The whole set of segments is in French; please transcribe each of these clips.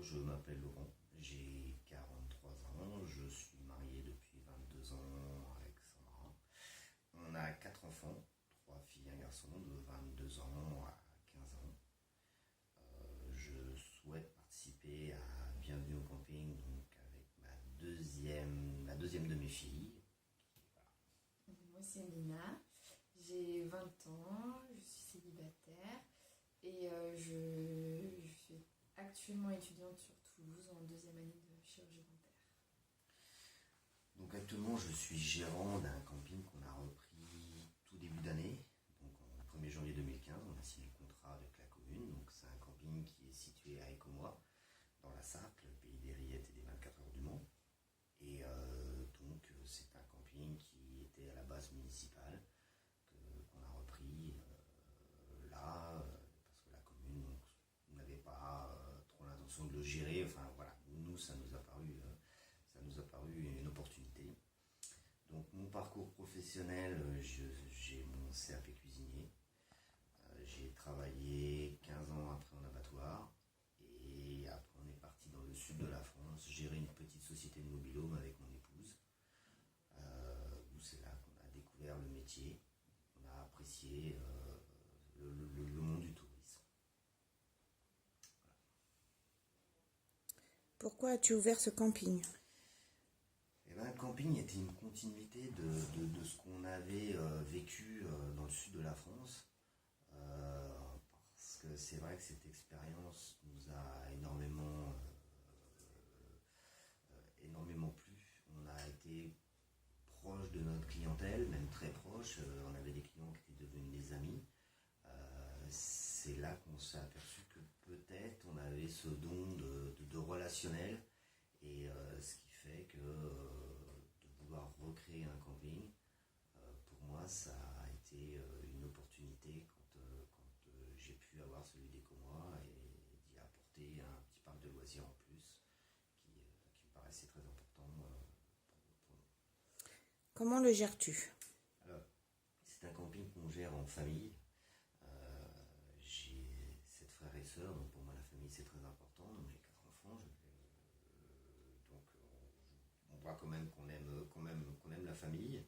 je m'appelle Laurent, j'ai 43 ans, je suis marié depuis 22 ans avec Sandra. On a 4 enfants, 3 filles et un garçon de 22 ans à 15 ans. Je souhaite participer à Bienvenue au camping donc avec la deuxième de mes filles. Voilà. Moi c'est Nina, j'ai 20 ans, je suis célibataire et je suis actuellement étudiante sur Toulouse en deuxième année de chirurgie dentaire. Donc actuellement je suis gérant d'un camping qu'on a repris tout début d'année. Donc en 1er janvier 2015, on a signé le contrat avec la commune. Donc c'est un camping qui est situé à Écomois, dans la Sarthe, le pays des rillettes et des 24 heures du Mans. Et donc c'est un camping qui était à la base municipale, qu'on a repris là, parce que la commune n'avait pas trop l'intention de le gérer. Enfin voilà, nous ça nous a paru une opportunité. Donc mon parcours professionnel, j'ai mon CAP cuisinier. J'ai travaillé 15 ans après en abattoir. Et après on est parti dans le sud de la France, gérer une petite société de mobil-home avec mon épouse. Où c'est là qu'on a découvert le métier. On a apprécié le monde du tourisme. Voilà. Pourquoi as-tu ouvert ce camping ? Le camping était une continuité de ce qu'on avait vécu dans le sud de la France. Parce que c'est vrai que cette expérience nous a énormément plu. On a été proche de notre clientèle, même très proche. On avait des clients qui étaient devenus des amis. C'est là qu'on s'est aperçu que peut-être on avait ce don de relationnel. Et ce qui fait que de vouloir recréer un camping, pour moi, ça a été une opportunité quand j'ai pu avoir celui d'Écomois et d'y apporter un petit parc de loisirs en plus qui me paraissait très important pour nous. Comment le gères-tu ? Alors, c'est un camping qu'on gère en famille. J'ai 7 frères et sœurs, donc pour moi la famille c'est très important. Donc j'ai 4 enfants. Donc on voit quand même qu'on aime la famille.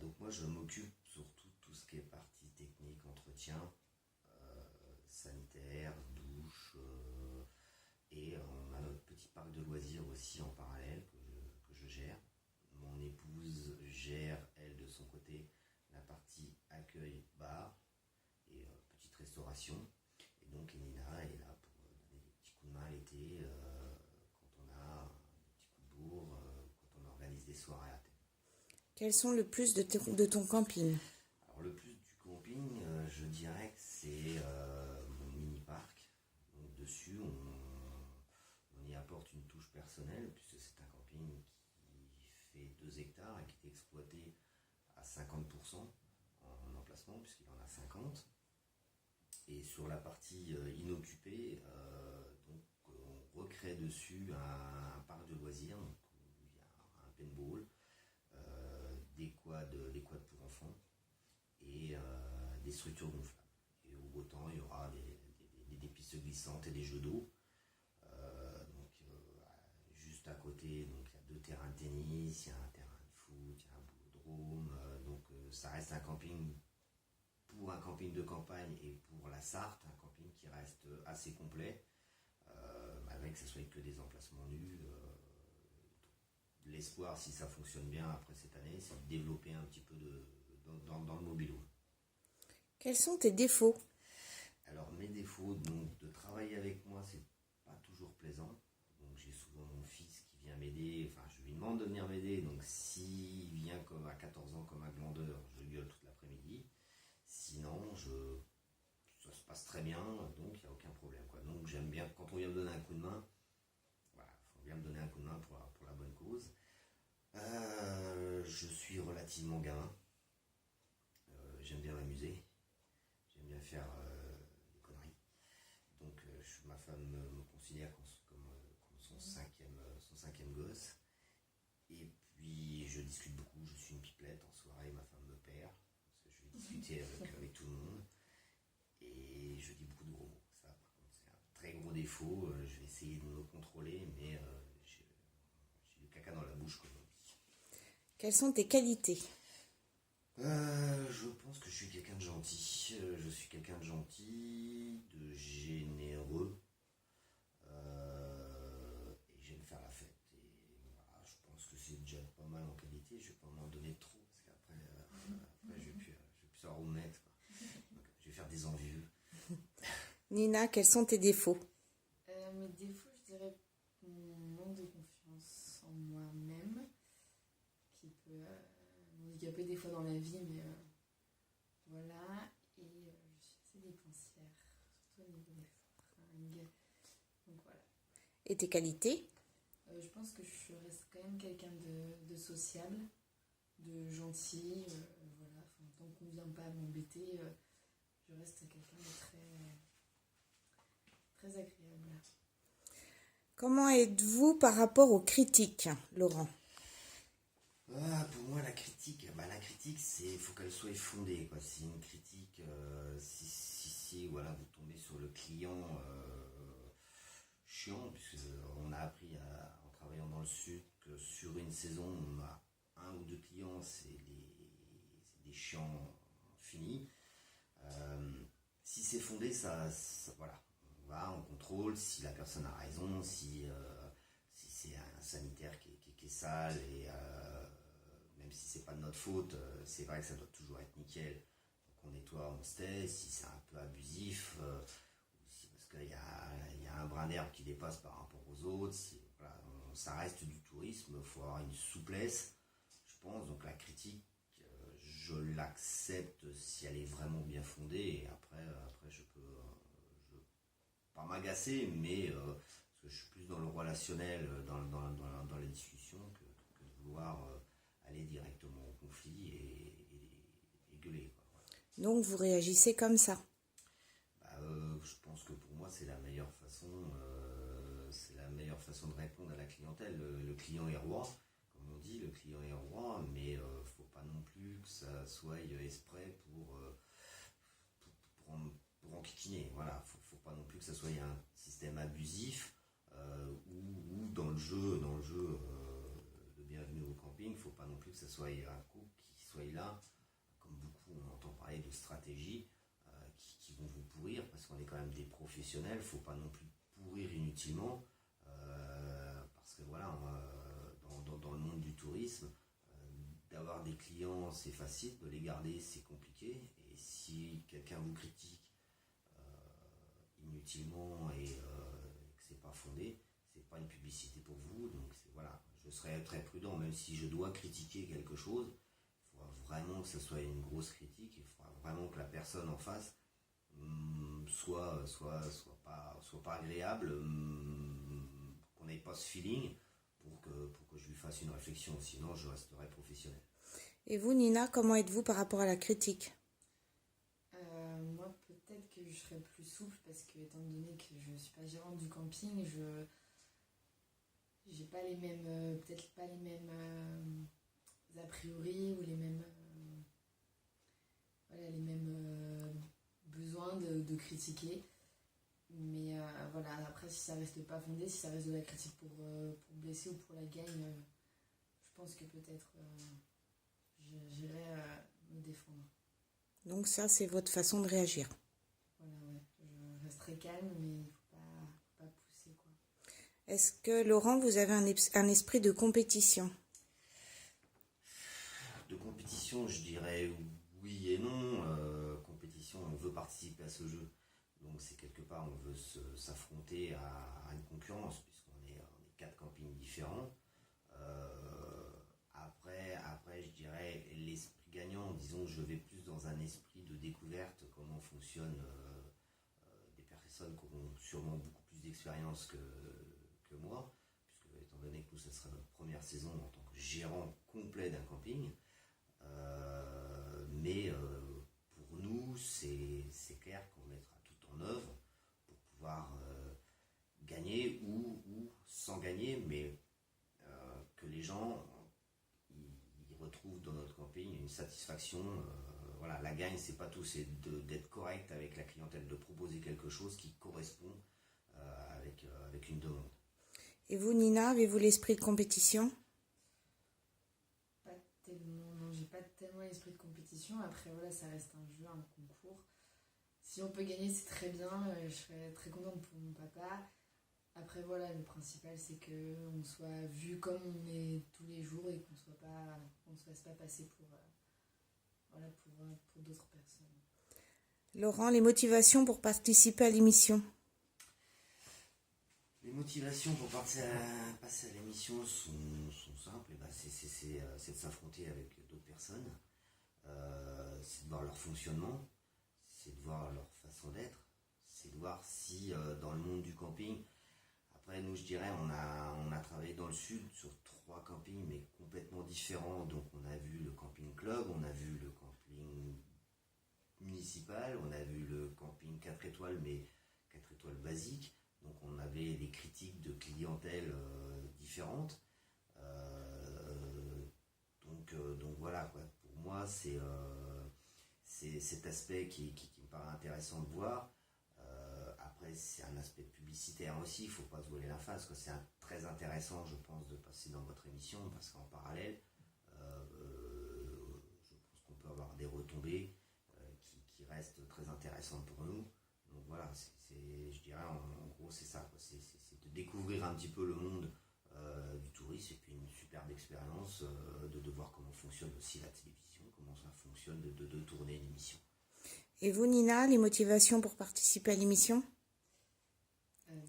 Donc moi je m'occupe surtout de tout ce qui est partie technique, entretien, sanitaire, douche, et on a notre petit parc de loisirs aussi en parallèle que je gère. Mon épouse gère, elle, de son côté, la partie accueil bar et petite restauration. Et donc Nina est là pour donner des petits coups de main l'été, quand on a des petits coups de bourre, quand on organise des soirées à thème. Quels sont le plus de ton camping ? Alors le plus du camping, je dirais que c'est mon mini-parc. Donc dessus, on y apporte une touche personnelle, puisque c'est un camping qui fait 2 hectares et qui est exploité à 50% en emplacement, puisqu'il en a 50. Et sur la partie inoccupée, donc, on recrée dessus un parc de loisirs, donc, où il y a un paintball, des quads pour enfants et des structures gonflables. Et au beau temps, il y aura des pistes glissantes et des jeux d'eau. Juste à côté, donc, il y a 2 terrains de tennis, il y a un terrain de foot, il y a un boulodrome. Donc ça reste un camping pour un camping de campagne et pour la Sarthe, un camping qui reste assez complet, malgré que ce soit que des emplacements nus. L'espoir, si ça fonctionne bien après cette année, c'est de développer un petit peu dans le mobile-home. Quels sont tes défauts ? Alors mes défauts, donc de travailler avec moi, c'est pas toujours plaisant. Donc j'ai souvent mon fils qui vient m'aider, enfin je lui demande de venir m'aider, donc s'il vient comme à 14 ans comme un glandeur, je gueule toute l'après-midi. Sinon, ça se passe très bien, donc il n'y a aucun problème, quoi. Donc j'aime bien, quand on vient me donner un coup de main, voilà, il faut bien me donner un coup de main pour la bonne cause. Je suis relativement gamin. J'aime bien m'amuser. J'aime bien faire des conneries. Donc ma femme me considère comme son cinquième gosse. Et puis je discute beaucoup, je suis une pipelette. En soirée, ma femme me perd, parce que je vais discuter avec tout le monde. Et je dis beaucoup de gros mots. Ça, par contre, c'est un très gros défaut, je vais essayer de me contrôler, mais j'ai du caca dans la bouche, comme on dit. Quelles sont tes qualités? Je pense que je suis quelqu'un de gentil. Je suis quelqu'un de gentil, de généreux. Et j'aime faire la fête. Et voilà, je pense que c'est déjà pas mal en qualité. Je vais pas m'en donner trop parce qu'après, après, je vais plus savoir où me mettre, quoi. Donc, je vais faire des envieux. Nina, quels sont tes défauts? Mes défauts, je dirais mon manque de confiance en moi-même, qui peut m'handicaper des fois dans la vie, mais voilà. Et je suis assez dépensière, surtout au niveau des fringues. Donc voilà. Et tes qualités? Je pense que je reste quand même quelqu'un de sociable, de gentil. Voilà. Enfin, tant qu'on ne vient pas m'embêter, je reste quelqu'un de très agréable. Comment êtes-vous par rapport aux critiques, Laurent? Pour moi, la critique, c'est faut qu'elle soit fondée, quoi. Si une critique, si voilà, vous tombez sur le client chiant, puisque on a appris en travaillant dans le sud que sur une saison, on a un ou deux clients, c'est des chiants finis. Si c'est fondé, voilà, on va, on contrôle si la personne a raison, si c'est un sanitaire qui est sale, et même si c'est pas de notre faute, c'est vrai que ça doit toujours être nickel. Donc on nettoie, on se tait. Si c'est un peu abusif, ou si parce qu'il y a un brin d'herbe qui dépasse par rapport aux autres, voilà, ça reste du tourisme, il faut avoir une souplesse, je pense. Donc la critique, je l'accepte si elle est vraiment bien fondée, et après je peux pas m'agacer, mais parce que je suis plus dans le relationnel, dans les discussions, que de vouloir aller directement au conflit et gueuler, quoi. Voilà. Donc vous réagissez comme ça? Je pense que pour moi c'est la meilleure façon, de répondre à la clientèle. Le client est roi, comme on dit, le client est roi, mais faut pas non plus que ça soit exprès pour enquiquiner. Voilà, faut pas non plus que ça soit un système abusif, ou dans le jeu de bienvenue au camping, faut pas non plus que ça soit un couple qui soit là, comme beaucoup on entend parler de stratégie, qui vont vous pourrir, parce qu'on est quand même des professionnels. Faut pas non plus pourrir inutilement, parce que voilà, dans le monde du tourisme, d'avoir des clients c'est facile, de les garder c'est compliqué. Et si quelqu'un vous critique inutilement, et que c'est pas fondé, c'est pas une publicité pour vous. Donc voilà, je serais très prudent, même si je dois critiquer quelque chose. Il faudra vraiment que ce soit une grosse critique, il faudra vraiment que la personne en face soit pas agréable, qu'on n'ait pas ce feeling pour que je lui fasse une réflexion. Sinon je resterai professionnel. Et vous, Nina, comment êtes-vous par rapport à la critique? Moi, peut-être que je serais plus souple, parce que étant donné que je ne suis pas gérante du camping, j'ai pas les mêmes, peut-être pas les mêmes a priori, ou les mêmes besoins de critiquer. Mais voilà, après, si ça reste pas fondé, si ça reste de la critique pour blesser ou pour la gagne, je pense que peut-être j'irai me défendre. Donc ça, c'est votre façon de réagir. Voilà, ouais. Je resterai calme, mais il faut pas pousser, quoi. Est-ce que, Laurent, vous avez un esprit de compétition? De compétition, je dirais oui et non. Compétition, on veut participer à ce jeu. Donc c'est quelque part, on veut s'affronter à une concurrence, puisqu'on est 4 campings différents. Après, je dirais l'esprit gagnant, disons, je vais plus dans un esprit de découverte, comment fonctionnent des personnes qui auront sûrement beaucoup plus d'expérience que moi, puisque étant donné que nous, ça sera notre première saison en tant que gérant complet d'un camping. Mais pour nous, c'est clair qu'on mettra tout en œuvre pour pouvoir gagner ou sans gagner, mais que les gens ils retrouvent dans notre camping une satisfaction. Voilà, la gagne, c'est pas tout, c'est d'être correct avec la clientèle, de proposer quelque chose qui correspond à avec une demande. Et vous, Nina, avez-vous l'esprit de compétition? Pas tellement, non, j'ai pas tellement l'esprit de compétition. Après, voilà, ça reste un jeu, un concours. Si on peut gagner, c'est très bien. Je serais très contente pour mon papa. Après, voilà, le principal, c'est qu'on soit vu comme on est tous les jours et qu'on ne se fasse pas passer pour d'autres personnes. Laurent, les motivations pour participer à l'émission? Les motivations pour passer à l'émission sont simples. C'est de s'affronter avec d'autres personnes. C'est de voir leur fonctionnement. C'est de voir leur façon d'être. C'est de voir si dans le monde du camping... Après, nous, je dirais, on a travaillé dans le sud sur 3 campings, mais complètement différents. Donc, on a vu le camping club, on a vu le camping municipal, on a vu le camping 4 étoiles, mais 4 étoiles basiques. Donc, on avait des critiques de clientèle différentes. Donc voilà, quoi. Pour moi, c'est cet aspect qui me paraît intéressant de voir. Après, c'est un aspect publicitaire aussi, il ne faut pas se voiler la face, quoi. C'est très intéressant, je pense, de passer dans votre émission, parce qu'en parallèle, je pense qu'on peut avoir des retombées qui restent très intéressantes pour nous. Donc voilà, je dirais, en gros, c'est ça, quoi. C'est de découvrir un petit peu le monde du tourisme, et puis une superbe expérience de voir comment fonctionne aussi la télévision, comment ça fonctionne de tourner une émission. Et vous, Nina, les motivations pour participer à l'émission?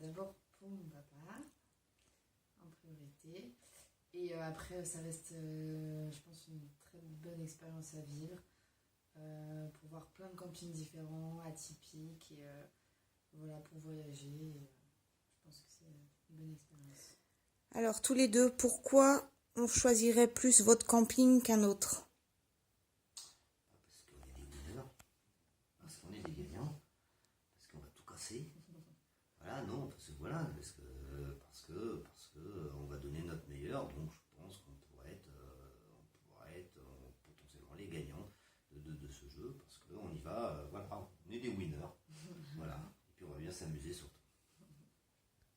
D'abord pour mon papa, en priorité. Et après, ça reste, je pense, une très bonne expérience à vivre. Pour voir plein de campings différents, atypiques, et voilà, pour voyager. Et, je pense que c'est une bonne expérience. Alors, tous les deux, pourquoi on choisirait plus votre camping qu'un autre? Parce qu'on est des winners, parce qu'on est des gagnants, parce qu'on va tout casser. Voilà, non, parce que on va donner notre meilleur, donc je pense qu'on pourrait être potentiellement les gagnants de ce jeu, parce qu'on y va, voilà, on est des winners, voilà, et puis on va bien s'amuser sur